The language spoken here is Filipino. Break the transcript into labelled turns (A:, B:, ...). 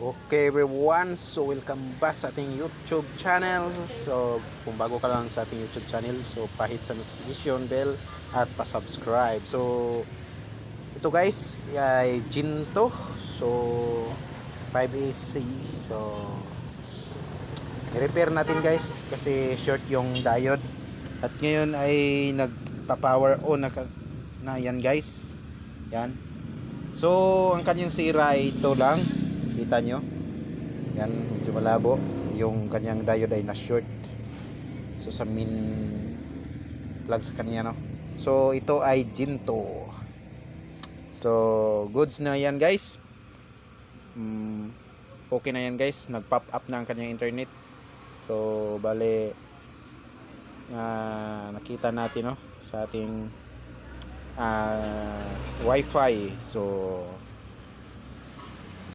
A: Okay everyone, so welcome back sa ating YouTube channel. So kung bago ka lang sa ating YouTube channel, so pahit sa notification bell at pa-subscribe. So ito guys ay Jinto, so 5AC. So i-repair natin guys kasi short yung diode. At ngayon ay nagpa-power on na yan guys. Yan. So ang kanyang sira ay ito lang. Kita nyo? Yan, medyo malabo. Yung kanyang diode ay na-short. So sa main plug sa kanya, no? So ito ay Jinto. So goods na yan guys. Okay na yan guys. Nag-pop up na ang kanyang internet. So bale nakita natin, no, sa ating wifi. So